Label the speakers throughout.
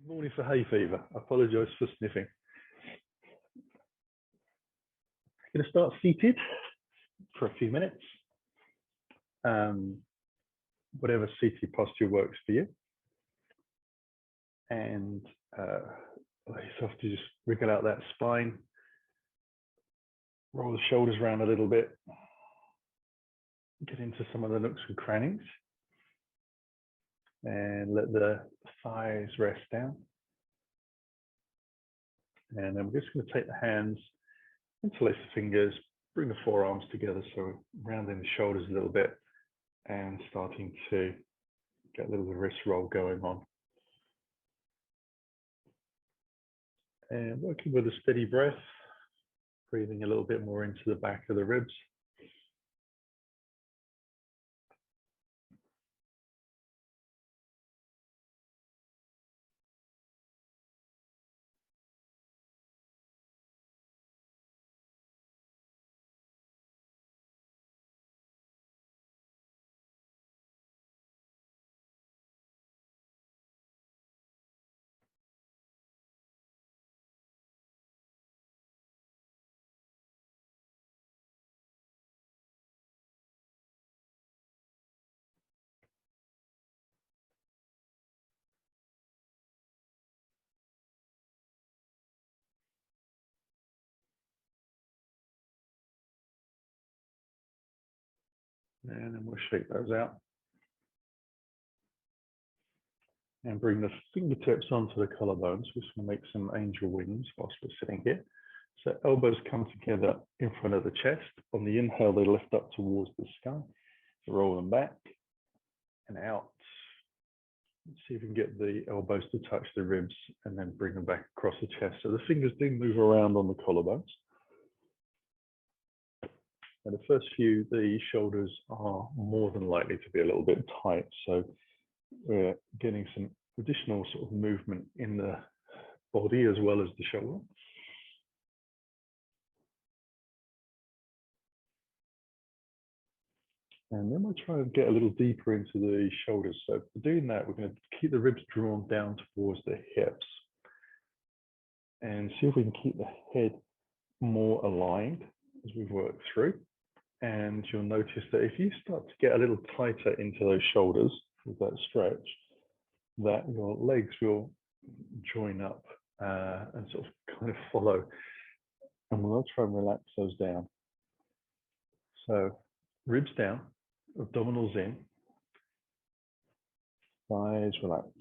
Speaker 1: Morning for hay fever. I apologise for sniffing. Going to start seated for a few minutes. Whatever seated posture works for you. And allow yourself to just wriggle out that spine. Roll the shoulders around a little bit. Get into some of the nooks and crannies. And let the thighs rest down. And then we're just going to take the hands, interlace the fingers, bring the forearms together, so rounding the shoulders a little bit and starting to get a little bit of wrist roll going on. And working with a steady breath, breathing a little bit more into the back of the ribs. And then we'll shake those out. And bring the fingertips onto the collarbones. We're just going to make some angel wings whilst we're sitting here. So elbows come together in front of the chest. On the inhale, they lift up towards the sky. Roll them back and out. Let's see if we can get the elbows to touch the ribs and then bring them back across the chest. So the fingers do move around on the collarbones. And the first few, the shoulders are more than likely to be a little bit tight. So we're getting some additional sort of movement in the body as well as the shoulder. And then we'll try and get a little deeper into the shoulders. So for doing that, we're going to keep the ribs drawn down towards the hips and see if we can keep the head more aligned as we work through. And you'll notice that if you start to get a little tighter into those shoulders with that stretch, that your legs will join up and sort of kind of follow. And we'll try and relax those down. So ribs down, abdominals in, thighs relaxed.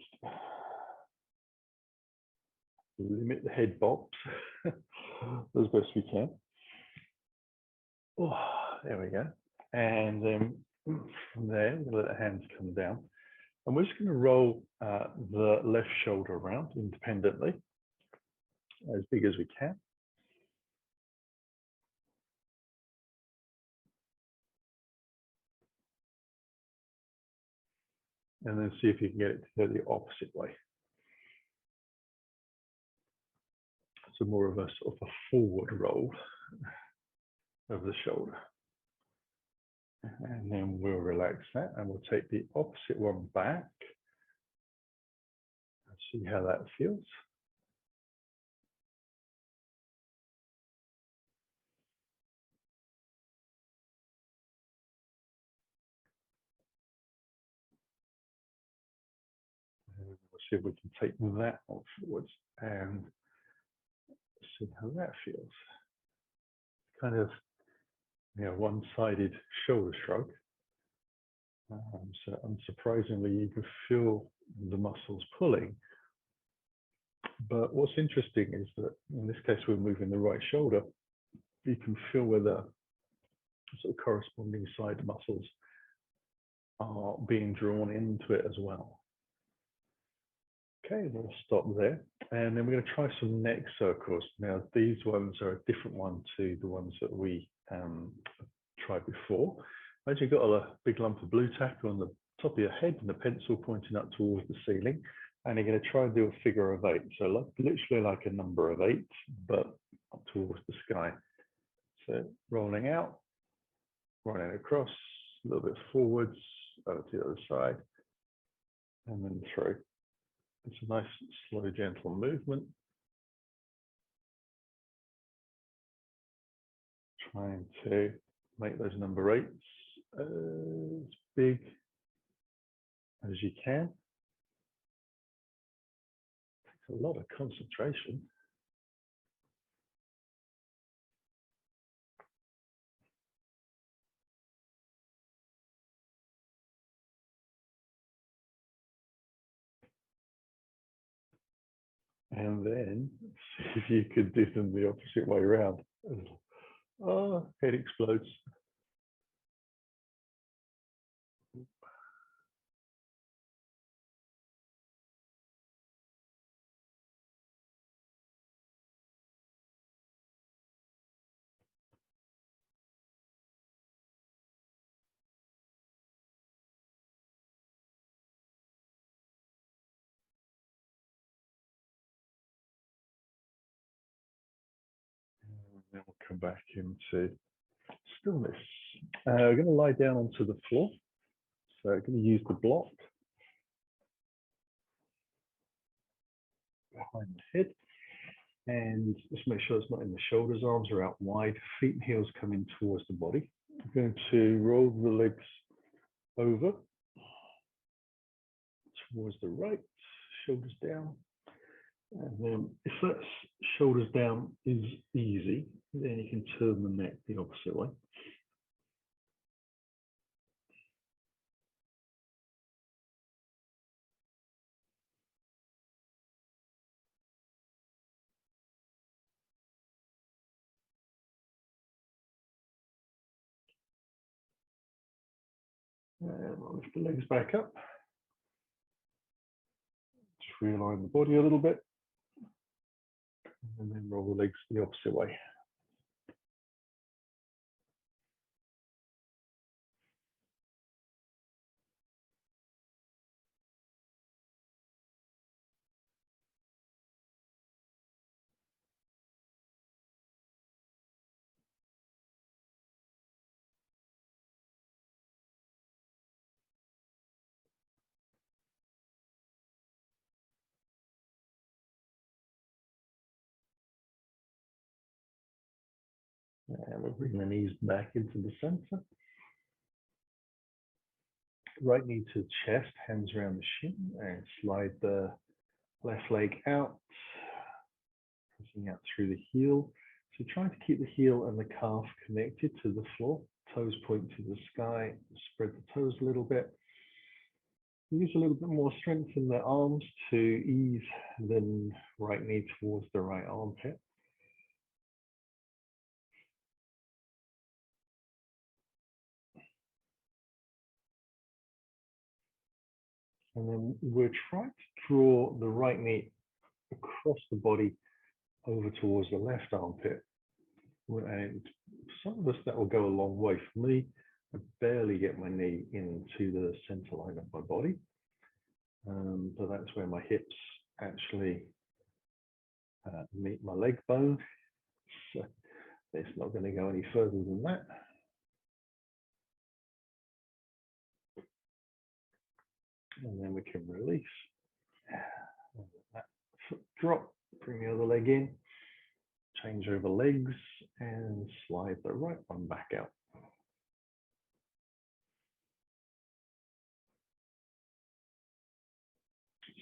Speaker 1: Limit the head bops as best we can. Oh, there we go. And then from there, we'll let the hands come down. And we're just going to roll the left shoulder around independently, as big as we can. And then see if you can get it to go the opposite way. So more of a sort of a forward roll of the shoulder. And then we'll relax that and we'll take the opposite one back and see how that feels. And we'll see if we can take that one forwards and see how that feels. Kind of, you know, one-sided shoulder shrug. So unsurprisingly, you can feel the muscles pulling. But what's interesting is that in this case, we're moving the right shoulder. You can feel where the sort of corresponding side muscles are being drawn into it as well. Okay, we'll stop there. And then we're going to try some neck circles. Now, these ones are a different one to the ones that we tried before. Imagine you've got a big lump of blue tack on the top of your head and the pencil pointing up towards the ceiling. And you're going to try and do a figure of 8. So like, literally like a number of 8, but up towards the sky. So rolling out, rolling across, a little bit forwards, over to the other side, and then through. It's a nice, slow, gentle movement. Trying to make those number 8s as big as you can. Takes a lot of concentration. And then see if you could do them the opposite way around. Oh, head explodes. And then we'll come back into stillness. We're going to lie down onto the floor. So I'm going to use the block behind the head. And just make sure it's not in the shoulders, arms are out wide, feet and heels coming towards the body. I'm going to roll the legs over towards the right, shoulders down. And then if that shoulders down is easy, then you can turn the neck the opposite way. And I'll lift the legs back up. Just realign the body a little bit. And then roll the legs the opposite way. And we'll bring the knees back into the center. Right knee to the chest, hands around the shin, and slide the left leg out, pressing out through the heel. So trying to keep the heel and the calf connected to the floor. Toes point to the sky, spread the toes a little bit. Use a little bit more strength in the arms to ease the right knee towards the right armpit. And then we're trying to draw the right knee across the body over towards the left armpit. And some of us that will go a long way. For me, I barely get my knee into the center line of my body. But that's where my hips actually meet my leg bone. So it's not going to go any further than that. And then we can release. That foot drop, bring the other leg in, change over legs, and slide the right one back out.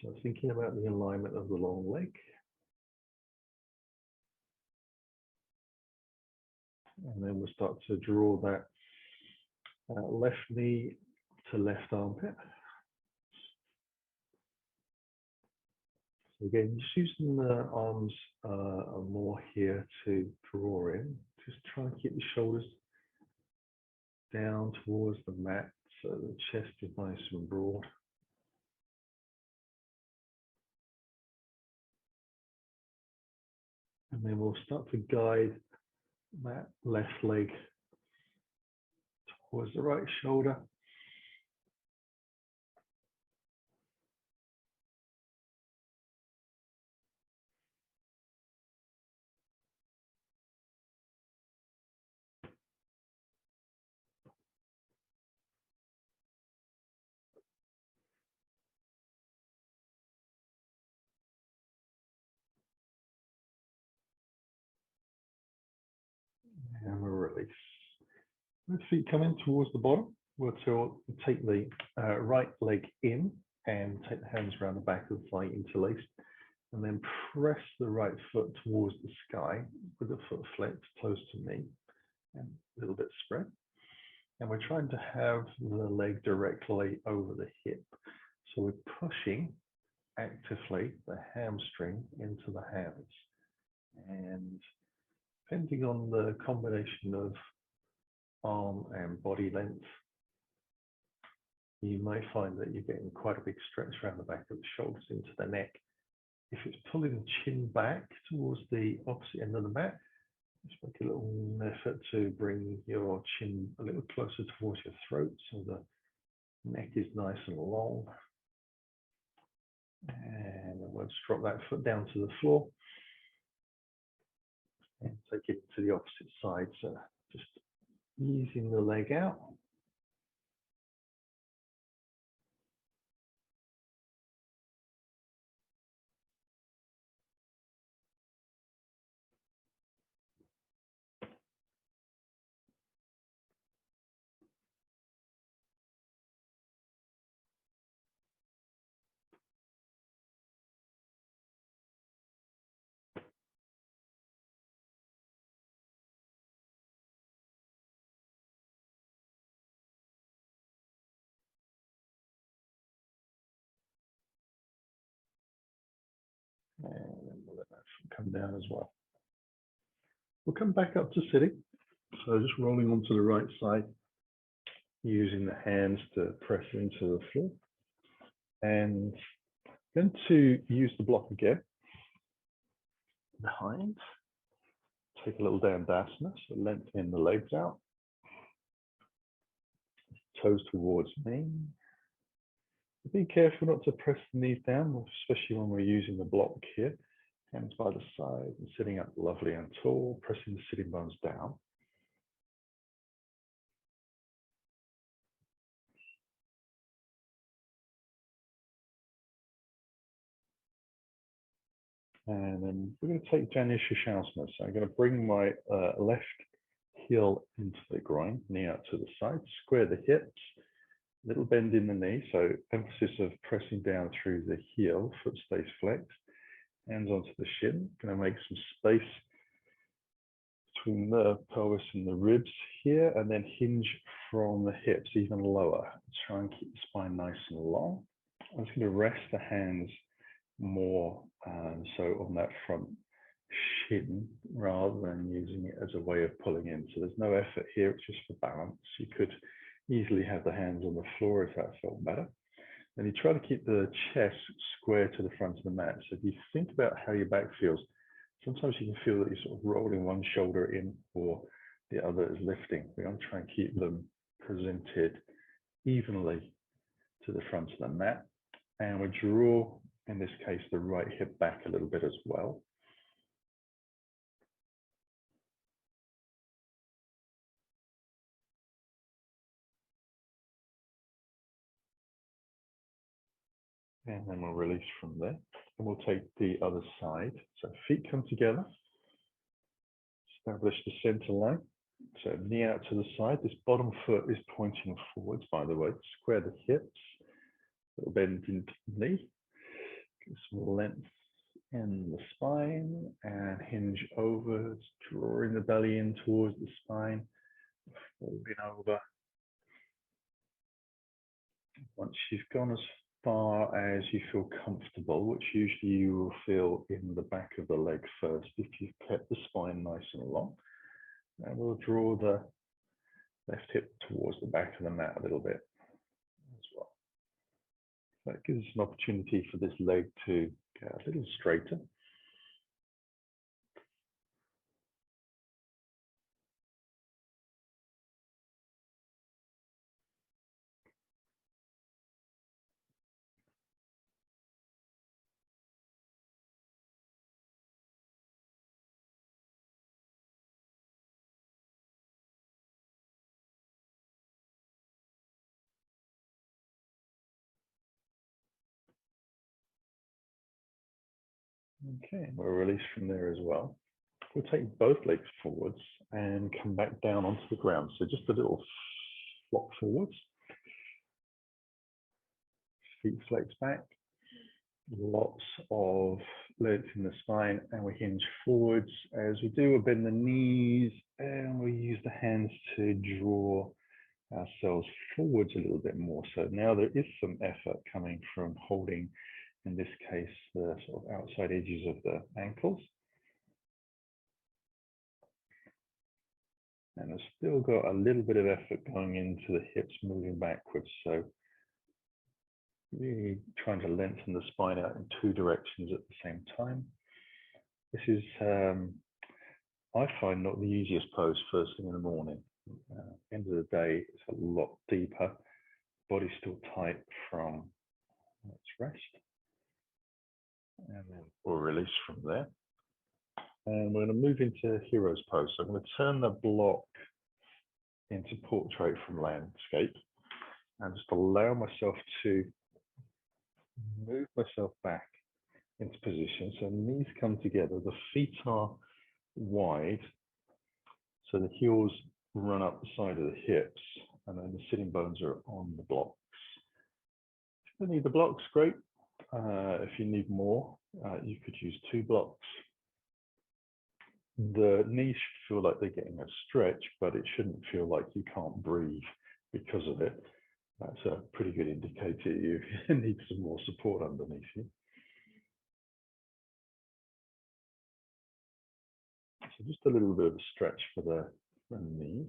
Speaker 1: So thinking about the alignment of the long leg. And then we'll start to draw that left knee to left armpit. So again, just using the arms more here to draw in. Just try and keep the shoulders down towards the mat so the chest is nice and broad. And then we'll start to guide that left leg towards the right shoulder. release. With feet coming towards the bottom, we'll take the right leg in and take the hands around the back of the thigh interlaced, and then press the right foot towards the sky with the foot flexed close to knee and a little bit spread. And we're trying to have the leg directly over the hip. So we're pushing actively the hamstring into the hands. And depending on the combination of arm and body length, you may find that you're getting quite a big stretch around the back of the shoulders into the neck. If it's pulling the chin back towards the opposite end of the mat, just make a little effort to bring your chin a little closer towards your throat so the neck is nice and long. And then we'll just drop that foot down to the floor and take it to the opposite side. So just easing the leg out. And then we'll let that come down as well. We'll come back up to sitting. So just rolling onto the right side, using the hands to press into the floor. And going to use the block again. Behind. Take a little dandasana, so lengthening the legs out. Toes towards me. Be careful not to press the knees down, especially when we're using the block here. Hands by the side and sitting up lovely and tall, pressing the sitting bones down. And then we're going to take Janu Sirsasana. So I'm going to bring my left heel into the groin, knee out to the side, square the hips, little bend in the knee. So emphasis of pressing down through the heel, foot stays flexed, hands onto the shin. Going to make some space between the pelvis and the ribs here, and then hinge from the hips even lower. Try and keep the spine nice and long. I'm just going to rest the hands more so on that front shin rather than using it as a way of pulling in. So there's no effort here, it's just for balance. You could easily have the hands on the floor if that felt better. And you try to keep the chest square to the front of the mat. So if you think about how your back feels, sometimes you can feel that you're sort of rolling one shoulder in or the other is lifting. We're going to try and keep them presented evenly to the front of the mat. And we draw, in this case, the right hip back a little bit as well. And then we'll release from there. And we'll take the other side. So feet come together. Establish the center line. So knee out to the side. This bottom foot is pointing forwards, by the way. Square the hips. Little bend in the knee. Get some length in the spine and hinge over, drawing the belly in towards the spine, folding over. Once you've gone as far as you feel comfortable, which usually you will feel in the back of the leg first, if you've kept the spine nice and long, and we'll draw the left hip towards the back of the mat a little bit as well. That gives us an opportunity for this leg to get a little straighter. Okay, we'll release from there as well. we'll take both legs forwards and come back down onto the ground. So just a little flop forwards. Feet flex back. Lots of length in the spine, and we hinge forwards. As we do, we'll bend the knees and we use the hands to draw ourselves forwards a little bit more. So now there is some effort coming from holding, in this case, the sort of outside edges of the ankles. And I've still got a little bit of effort going into the hips moving backwards. So really trying to lengthen the spine out in two directions at the same time. This is, I find, not the easiest pose first thing in the morning. End of the day, it's a lot deeper. Body's still tight from, let's rest. And then we'll release from there. And we're going to move into hero's pose. So I'm going to turn the block into portrait from landscape and just allow myself to move myself back into position. So knees come together, the feet are wide, so the heels run up the side of the hips, and then the sitting bones are on the blocks. If you need the blocks, great. If you need more, you could use 2 blocks. The knees should feel like they're getting a stretch, but it shouldn't feel like you can't breathe because of it. That's a pretty good indicator you need some more support underneath you. So just a little bit of a stretch for the knees.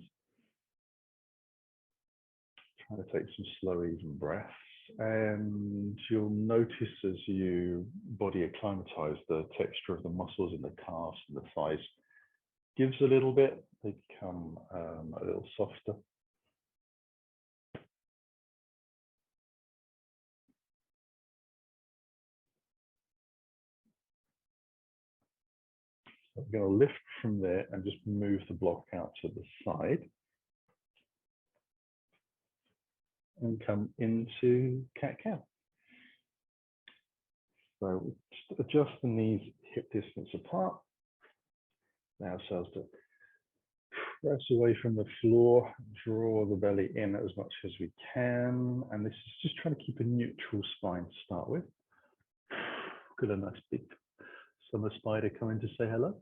Speaker 1: Try to take some slow, even breaths. And you'll notice as you body acclimatize, the texture of the muscles in the calves and the thighs gives a little bit. They become a little softer. So I'm going to lift from there and just move the block out to the side. And come into cat-cow. So just adjust the knees hip distance apart. Allow ourselves to press away from the floor, draw the belly in as much as we can. And this is just trying to keep a neutral spine to start with. Got a nice big summer spider coming to say hello.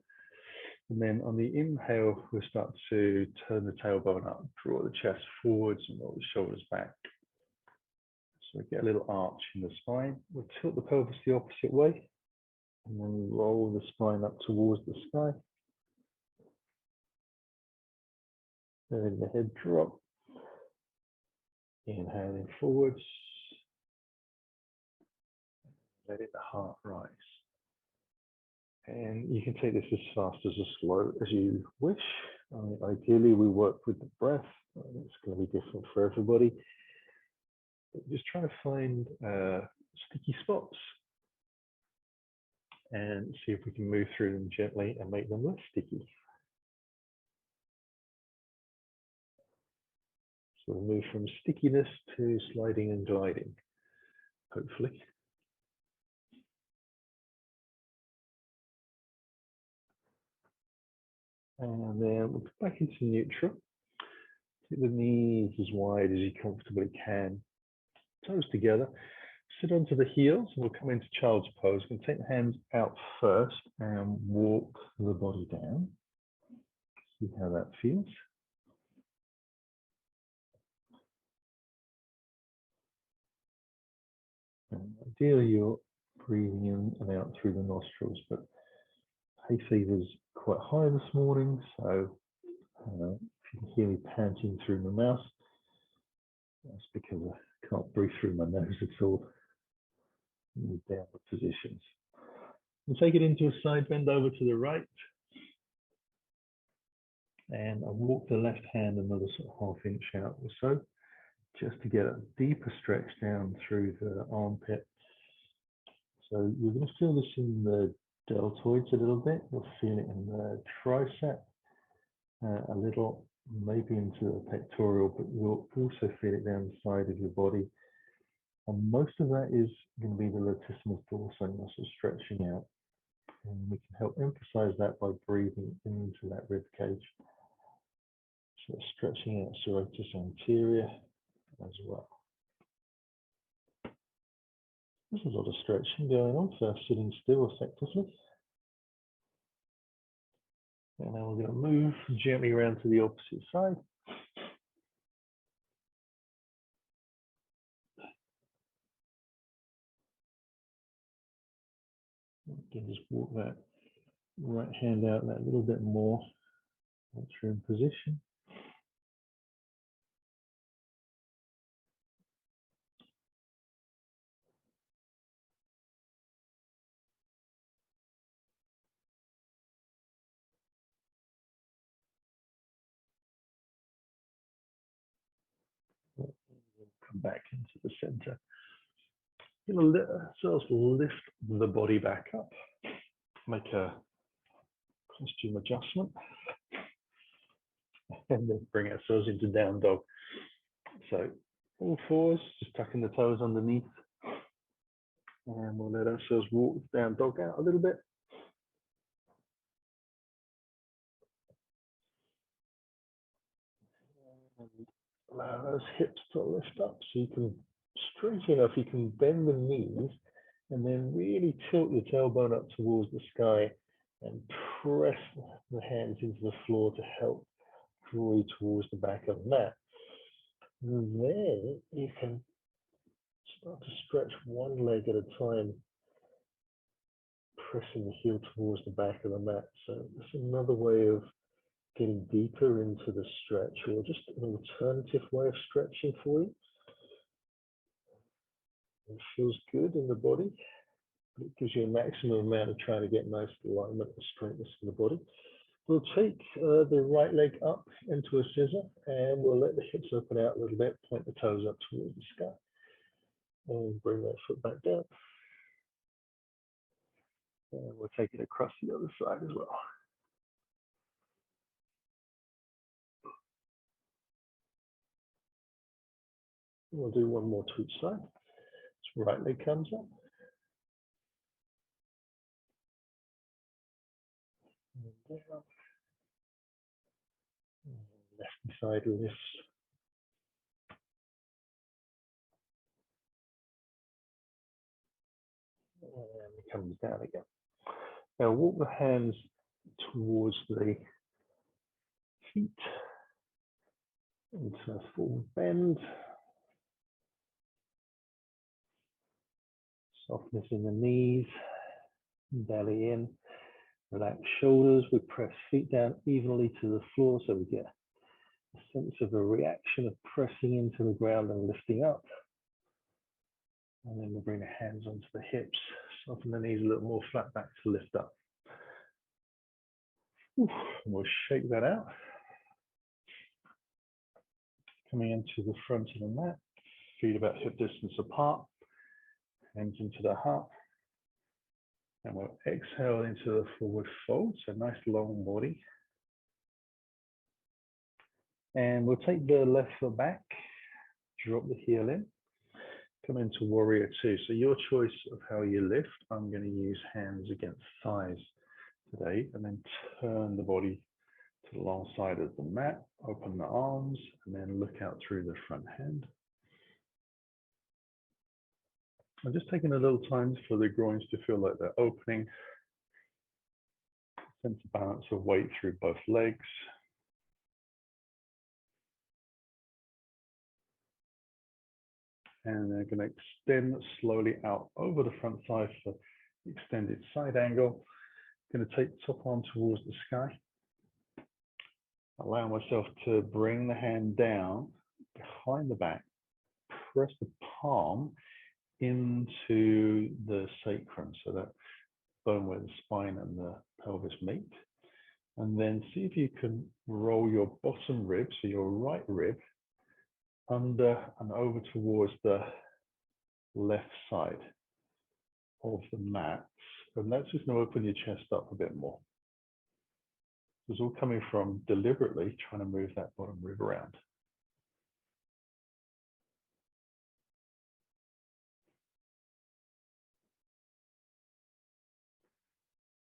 Speaker 1: And then on the inhale, we'll start to turn the tailbone up, draw the chest forwards and roll the shoulders back. So we get a little arch in the spine. We'll tilt the pelvis the opposite way and then roll the spine up towards the sky. Letting the head drop. Inhaling forwards. Letting the heart rise. And you can take this as fast as slow as you wish. Ideally, we work with the breath. It's going to be different for everybody. But just try to find sticky spots and see if we can move through them gently and make them less sticky. So we'll move from stickiness to sliding and gliding, hopefully. And then we'll come back into neutral. Take the knees as wide as you comfortably can. Toes together. Sit onto the heels. We'll come into child's pose. We'll take the hands out first and walk the body down. See how that feels. And ideally, you're breathing in and out through the nostrils, but hay fever's quite high this morning, so if you can hear me panting through my mouth, that's because I can't breathe through my nose at all. In the downward positions. We'll take it into a side bend over to the right. And I'll walk the left hand another sort of ½ inch out or so, just to get a deeper stretch down through the armpit. So you're going to feel this in the deltoids a little bit. You'll feel it in the tricep a little, maybe into the pectoral, but you'll also feel it down the side of your body. And most of that is going to be the latissimus dorsi muscle stretching out and we can help emphasize that by breathing into that rib cage. So stretching out serratus anterior as well. There's a lot of stretching going on for sitting still effectively. And now we're going to move gently around to the opposite side. You can just walk that right hand out that little bit more once you're in position. Come back into the center. You're going to let ourselves lift the body back up. Make a costume adjustment. And then bring ourselves into down dog. So all fours, just tucking the toes underneath. And we'll let ourselves walk down dog out a little bit. And allow those hips to lift up so you can, straight enough, you can bend the knees and then really tilt your tailbone up towards the sky and press the hands into the floor to help draw you towards the back of the mat. And then you can start to stretch one leg at a time, pressing the heel towards the back of the mat. So that's another way of getting deeper into the stretch, or just an alternative way of stretching for you. It feels good in the body. It gives you a maximum amount of trying to get nice alignment and straightness in the body. We'll take the right leg up into a scissor, and we'll let the hips open out a little bit, point the toes up towards the sky, and bring that foot back down. And we'll take it across the other side as well. We'll do one more to each side. So right leg comes up. And down. And left side lifts. And it comes down again. Now walk the hands towards the feet into a full bend. Softness in the knees, belly in, relax shoulders. We press feet down evenly to the floor so we get a sense of a reaction of pressing into the ground and lifting up. And then we'll bring the hands onto the hips, soften the knees a little more, flat back to lift up. And we'll shake that out. Coming into the front of the mat, feet about hip distance apart, hands into the heart. And we'll exhale into the forward fold, so nice long body. And we'll take the left foot back, drop the heel in, come into warrior two. So your choice of how you lift. I'm going to use hands against thighs today, and then turn the body to the long side of the mat, open the arms, and then look out through the front hand. I'm just taking a little time for the groins to feel like they're opening. Sense of balance of weight through both legs. And they're going to extend slowly out over the front thigh for extended side angle. Going to take the top arm towards the sky. Allow myself to bring the hand down behind the back. Press the palm into the sacrum, so that bone where the spine and the pelvis meet. And then see if you can roll your bottom rib, so your right rib, under and over towards the left side of the mat. And that's just going to open your chest up a bit more. It's all coming from deliberately trying to move that bottom rib around.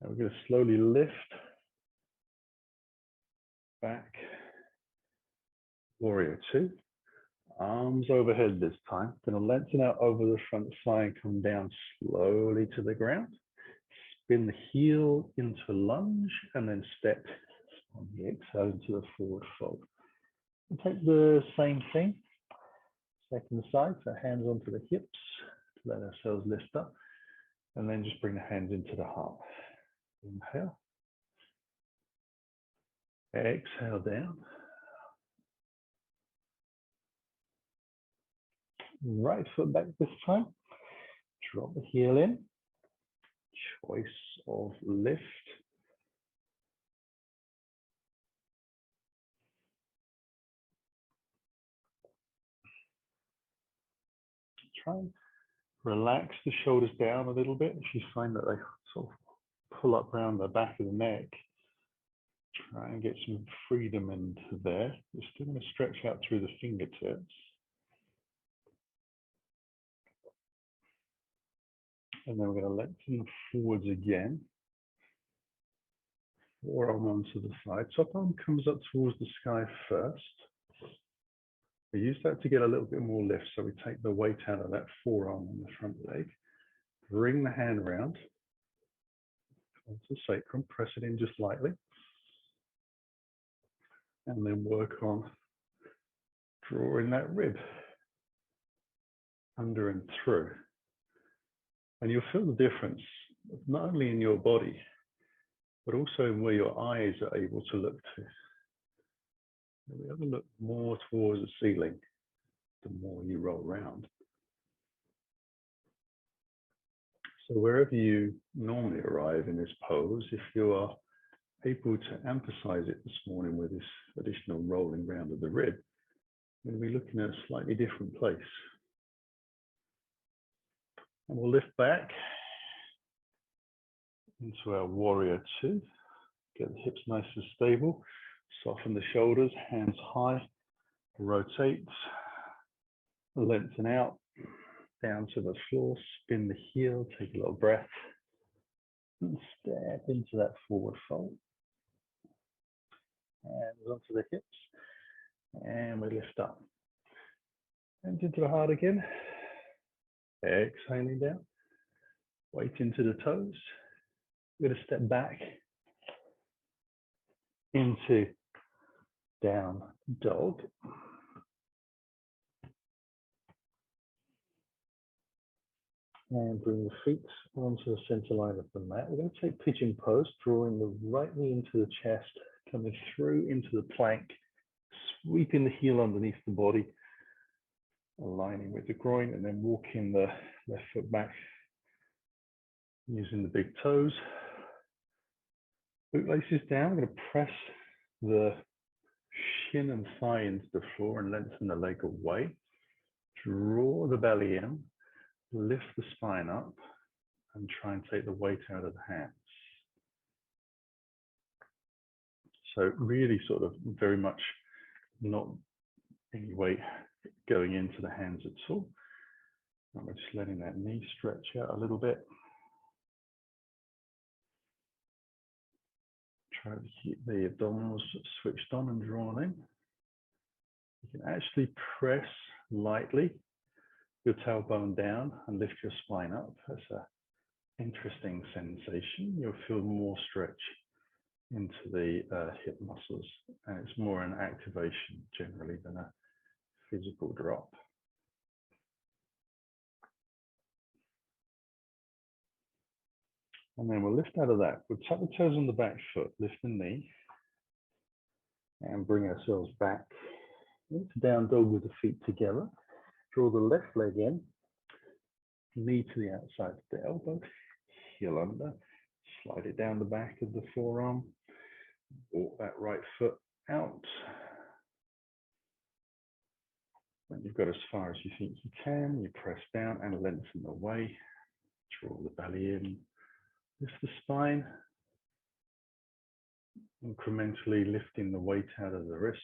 Speaker 1: And we're going to slowly lift back. Warrior 2. Arms overhead this time. Going to lengthen out over the front thigh and come down slowly to the ground. Spin the heel into lunge and then step on the exhale into the forward fold. And take the same thing. Second side, so hands onto the hips. Let ourselves lift up. And then just bring the hands into the heart. Inhale. Exhale down. Right foot back this time. Drop the heel in. Choice of lift. Try and relax the shoulders down a little bit. If you find that they sort of pull up around the back of the neck, try and get some freedom into there. You're still going to stretch out through the fingertips. And then we're going to lengthen forwards again. Forearm onto the side. Top arm comes up towards the sky first. We use that to get a little bit more lift. So we take the weight out of that forearm on the front leg. Bring the hand round onto the sacrum. Press it in just lightly. And then work on drawing that rib under and through. And you'll feel the difference, not only in your body, but also in where your eyes are able to look to. And we have to look more towards the ceiling, the more you roll around. So wherever you normally arrive in this pose, if you are able to emphasize it this morning with this additional rolling round of the rib, you're going to be looking at a slightly different place. And we'll lift back into our warrior 2. Get the hips nice and stable. Soften the shoulders, hands high. Rotate. Lengthen out. Down to the floor. Spin the heel. Take a little breath. And step into that forward fold. Hands onto the hips. And we lift up. And into the heart again. Exhaling down. Weight into the toes. We're going to step back into down dog. And bring the feet onto the center line of the mat. We're going to take pigeon pose, drawing the right knee into the chest, coming through into the plank, sweeping the heel underneath the body, aligning with the groin, and then walking the left foot back using the big toes. Bootlaces down. We're going to press the shin and thigh into the floor and lengthen the leg away. Draw the belly in, lift the spine up, and try and take the weight out of the hands. So really sort of very much not any weight going into the hands at all. And we're just letting that knee stretch out a little bit. Try to keep the abdominals switched on and drawn in. You can actually press lightly your tailbone down and lift your spine up. That's an interesting sensation. You'll feel more stretch into the hip muscles, and it's more an activation generally than a physical drop. And then we'll lift out of that. We'll tuck the toes on the back foot, lift the knee, and bring ourselves back into down dog with the feet together. Draw the left leg in, knee to the outside of the elbow, heel under, slide it down the back of the forearm, walk that right foot out. When you've got as far as you think you can, you press down and lengthen the way. Draw the belly in, lift the spine, incrementally lifting the weight out of the wrists.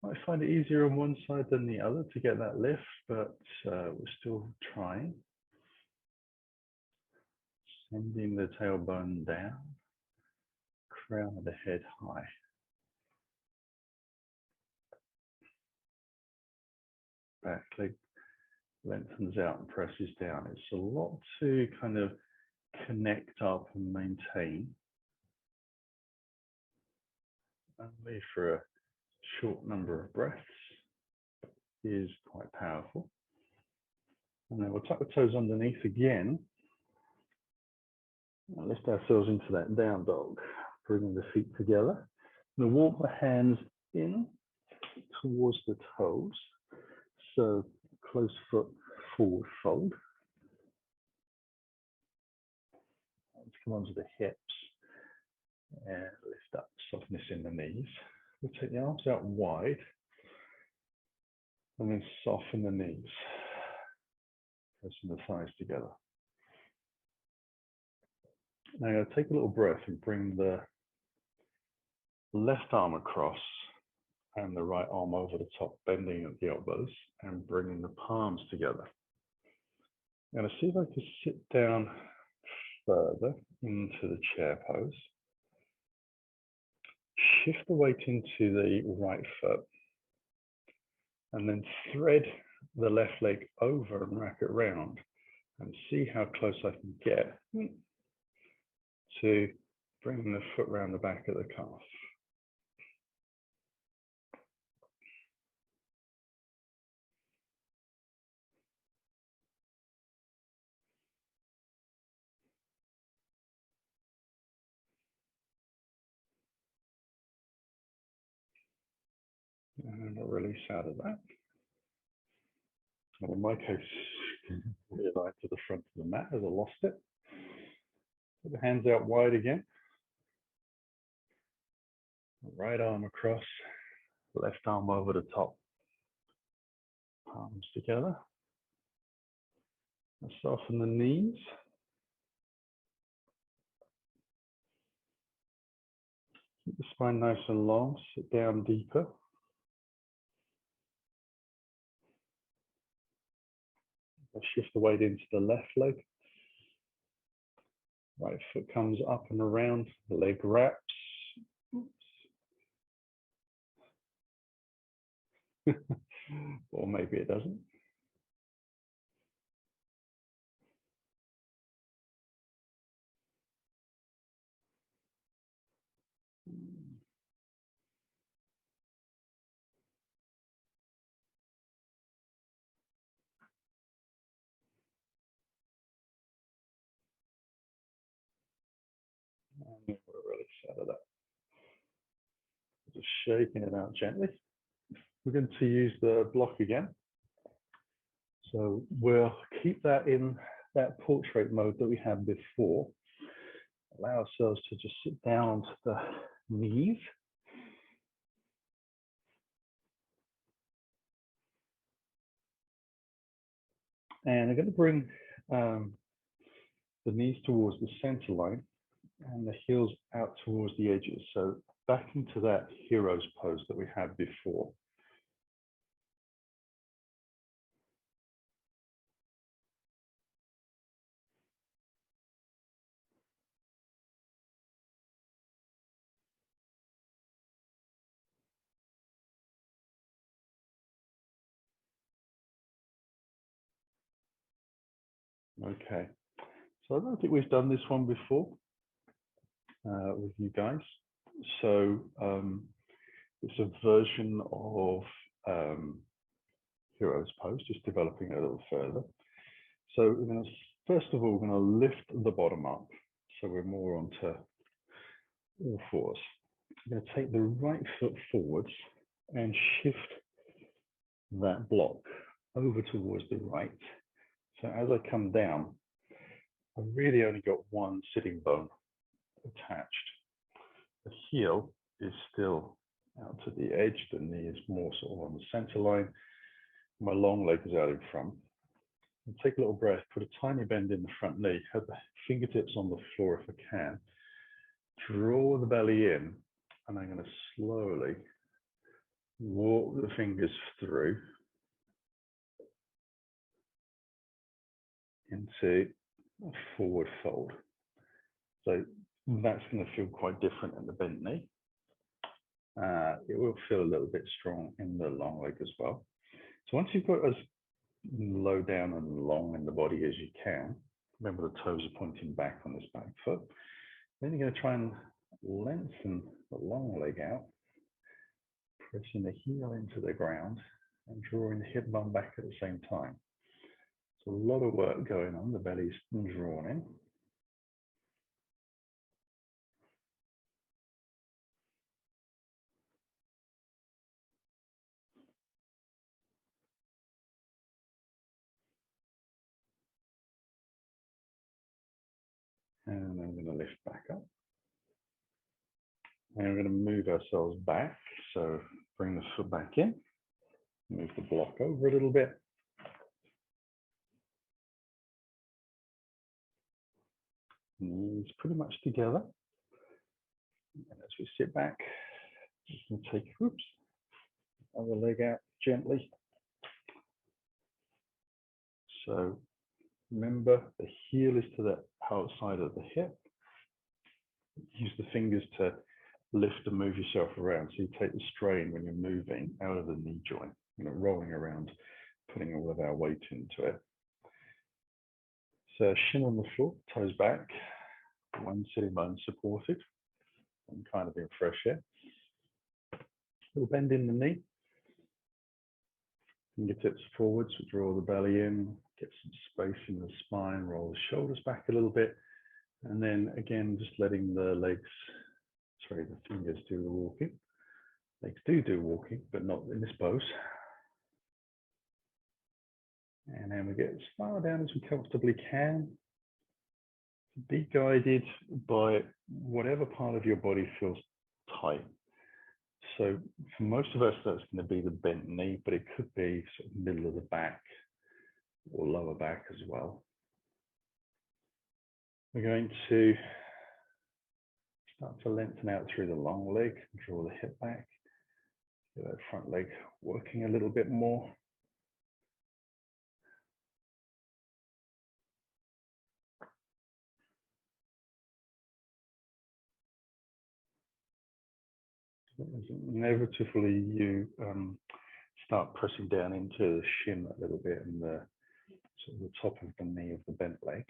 Speaker 1: Might find it easier on one side than the other to get that lift, but we're still trying. Bending the tailbone down, crown of the head high. Back leg lengthens out and presses down. It's a lot to kind of connect up and maintain. Only for a short number of breaths is quite powerful. And then we'll tuck the toes underneath again. And lift ourselves into that down dog, bringing the feet together. We'll walk the hands in towards the toes. So close foot forward fold. Let's come onto the hips and lift up, softness in the knees. We'll take the arms out wide and then soften the knees, pressing the thighs together. Now I'm going to take a little breath and bring the left arm across and the right arm over the top, bending at the elbows and bringing the palms together. I'm going to see if I can sit down further into the chair pose. Shift the weight into the right foot and then thread the left leg over and wrap it round and see how close I can get to bringing the foot round the back of the calf. And a release out of that. And in my case, realign to the front of the mat as I lost it. Put the hands out wide again. Right arm across, left arm over the top. Palms together. And soften the knees. Keep the spine nice and long, sit down deeper. Shift the weight into the left leg. Right foot comes up and around, the leg wraps. Or maybe it doesn't. And we're really out of that. Just shaking it out gently. We're going to use the block again. So we'll keep that in that portrait mode that we had before. Allow ourselves to just sit down onto the knees. And I'm going to bring the knees towards the center line and the heels out towards the edges. So back into that hero's pose that we had before. Okay, so I don't think we've done this one before with you guys. So it's a version of hero's pose, just developing it a little further. So we're going to, first of all, we're going to lift the bottom up. So we're more onto all fours. I'm going to take the right foot forwards and shift that block over towards the right. So as I come down, I've really only got one sitting bone attached. The heel is still out to the edge, the knee is more sort of on the center line. My long leg is out in front. And take a little breath, put a tiny bend in the front knee, have the fingertips on the floor if I can. Draw the belly in, and I'm going to slowly walk the fingers through into a forward fold. So that's going to feel quite different in the bent knee. It will feel a little bit strong in the long leg as well. So once you've got as low down and long in the body as you can, remember the toes are pointing back on this back foot, then you're going to try and lengthen the long leg out, pressing the heel into the ground and drawing the hip bone back at the same time. So a lot of work going on, the belly's drawn in. And then we're going to lift back up. And we're going to move ourselves back. So bring the foot back in, move the block over a little bit. Knees pretty much together. And as we sit back, just going to take, oops, other leg out gently. So remember, the heel is to the outside of the hip. Use the fingers to lift and move yourself around. So you take the strain when you're moving out of the knee joint, rolling around, putting all of our weight into it. So shin on the floor, toes back, one sitting bone supported, and kind of in fresh air. Little bend in the knee. Fingertips forwards, draw the belly in, get some space in the spine, roll the shoulders back a little bit. And then again, just letting the the fingers do the walking. Legs do walking, but not in this pose. And then we get as far down as we comfortably can. Be guided by whatever part of your body feels tight. So for most of us, that's going to be the bent knee, but it could be sort of middle of the back or lower back as well. We're going to start to lengthen out through the long leg, draw the hip back, get that front leg working a little bit more. Inevitably, you start pressing down into the shin a little bit and the sort of the top of the knee of the bent leg.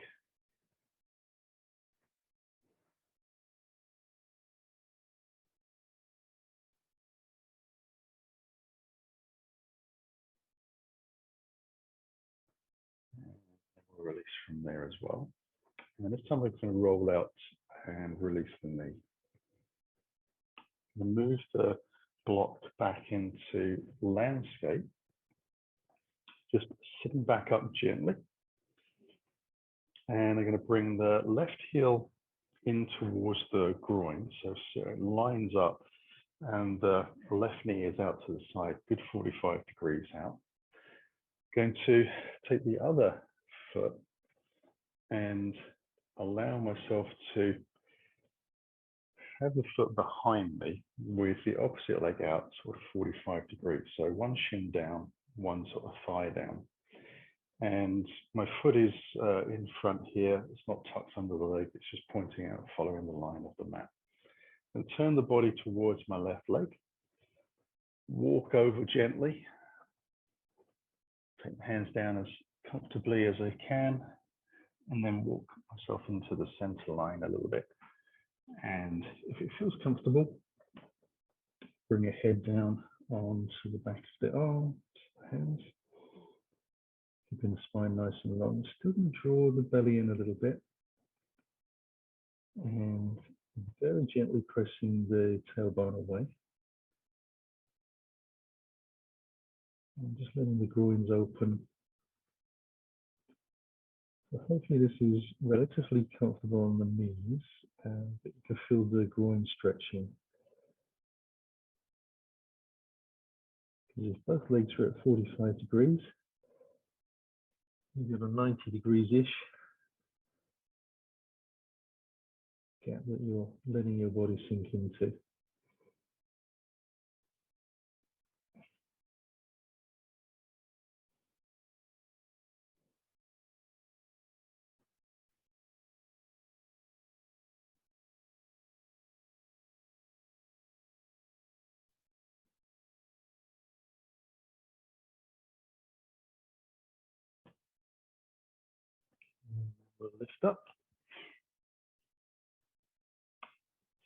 Speaker 1: And we'll release from there as well. And this time we're going to roll out and release the knee. And move the block back into landscape, just sitting back up gently. And I'm going to bring the left heel in towards the groin, so it lines up, and the left knee is out to the side, good 45 degrees out. Going to take the other foot and allow myself to have the foot behind me with the opposite leg out, sort of 45 degrees. So one shin down, one sort of thigh down. And my foot is in front here. It's not tucked under the leg. It's just pointing out, following the line of the mat. And turn the body towards my left leg. Walk over gently. Take my hands down as comfortably as I can. And then walk myself into the center line a little bit. And if it feels comfortable, bring your head down onto the back of the arm, the hands. Keeping the spine nice and long. Still going to draw the belly in a little bit. And very gently pressing the tailbone away. And just letting the groins open. So hopefully this is relatively comfortable on the knees, but you can feel the groin stretching. Because if both legs are at 45 degrees, you've got a 90 degrees-ish gap that you're letting your body sink into. We'll lift up.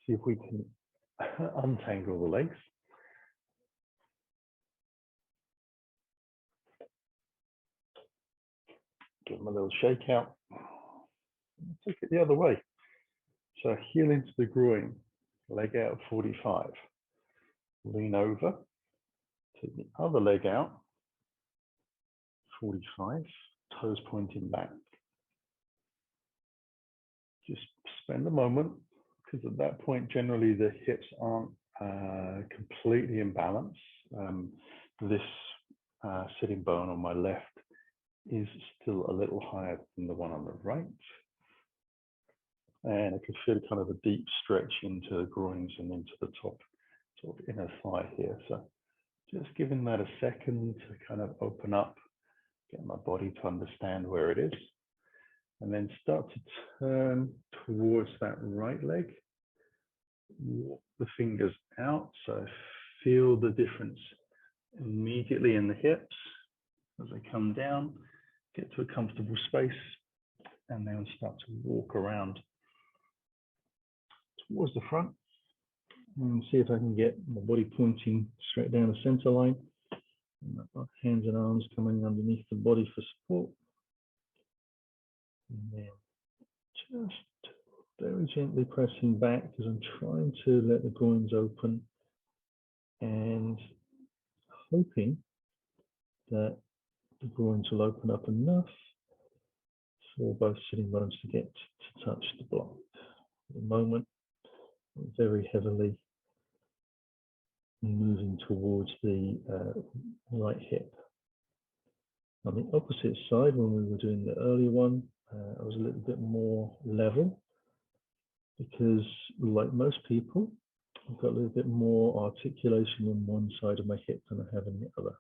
Speaker 1: See if we can untangle the legs. Give them a little shake out. Take it the other way. So heel into the groin, leg out at 45. Lean over, take the other leg out, 45, toes pointing back. Just spend a moment, because at that point, generally the hips aren't completely in balance. This sitting bone on my left is still a little higher than the one on the right. And I can feel kind of a deep stretch into the groins and into the top sort of inner thigh here. So just giving that a second to kind of open up, get my body to understand where it is. And then start to turn towards that right leg. Walk the fingers out. So feel the difference immediately in the hips as they come down. Get to a comfortable space. And then start to walk around towards the front. And see if I can get my body pointing straight down the center line. And my hands and arms coming underneath the body for support. And then just very gently pressing back because I'm trying to let the groins open and hoping that the groins will open up enough for both sitting bones to get to touch the block. At the moment, I'm very heavily moving towards the right hip. On the opposite side, when we were doing the earlier one, I was a little bit more level because, like most people, I've got a little bit more articulation on one side of my hip than I have on the other.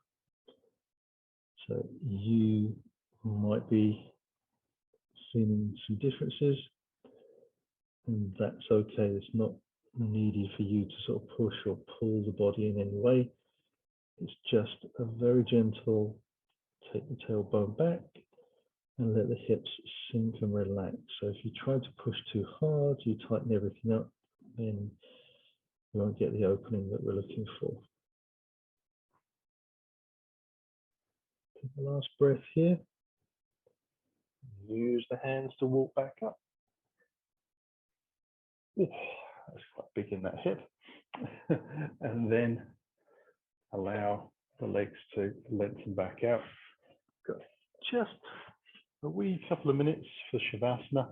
Speaker 1: So you might be seeing some differences, and that's okay. It's not needed for you to sort of push or pull the body in any way. It's just a very gentle, take the tailbone back and let the hips sink and relax. So if you try to push too hard, you tighten everything up, then you won't get the opening that we're looking for. Take the last breath here. Use the hands to walk back up. Ooh, that's quite big in that hip. And then allow the legs to lengthen back out. Got just a wee couple of minutes for Shavasana.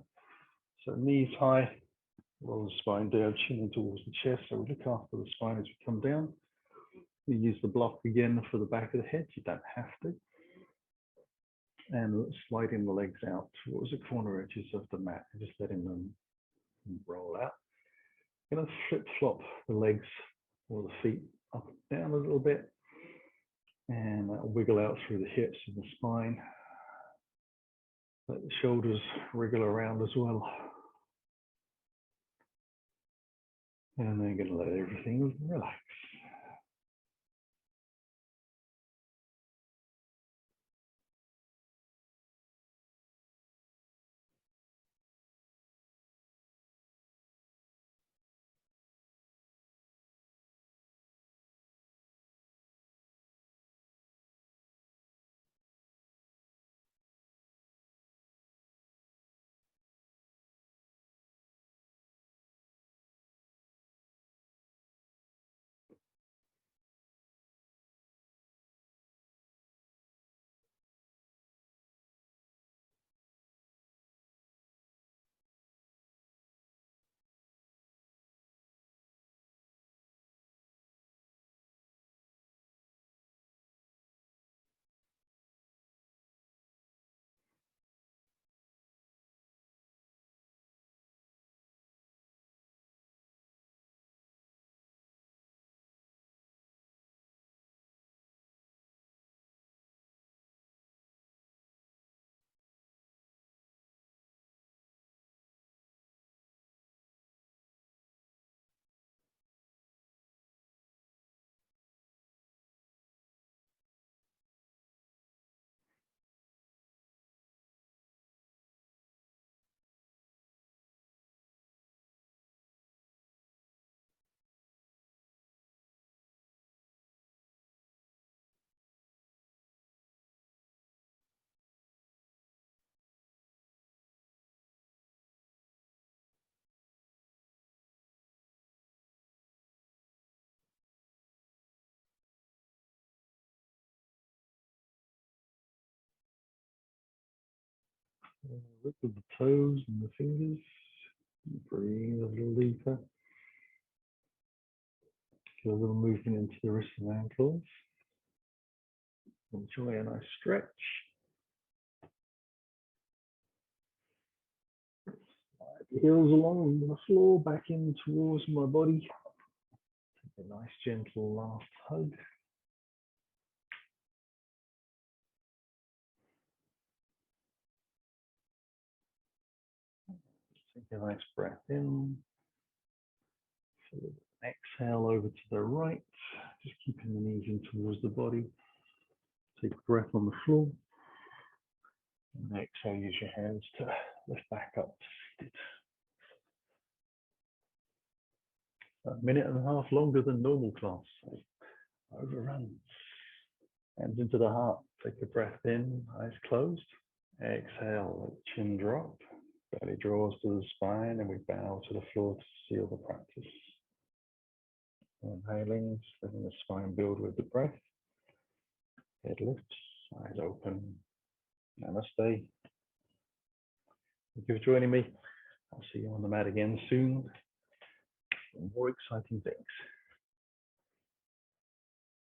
Speaker 1: So knees high, roll the spine down, chin in towards the chest. So we look after the spine as we come down. We use the block again for the back of the head. You don't have to. And sliding the legs out towards the corner edges of the mat and just letting them roll out. I'm going to flip-flop the legs or the feet up and down a little bit. And that'll wiggle out through the hips and the spine. Let the shoulders wriggle around as well. And then going to let everything relax. Wiggle the toes and the fingers. Breathe a little deeper. Feel a little movement into the wrists and ankles. Enjoy a nice stretch. Slide the heels along the floor, back in towards my body. Take a nice gentle last hug. Take a nice breath in. Exhale over to the right, just keeping the knees in towards the body. Take a breath on the floor. And exhale, use your hands to lift back up to seated. A minute and a half longer than normal class, so overrun. Hands into the heart. Take a breath in, eyes closed. Exhale, chin drop. Belly draws to the spine, and we bow to the floor to seal the practice. Inhaling, just letting the spine build with the breath. Head lifts, eyes open. Namaste. Thank you for joining me. I'll see you on the mat again soon for more exciting things.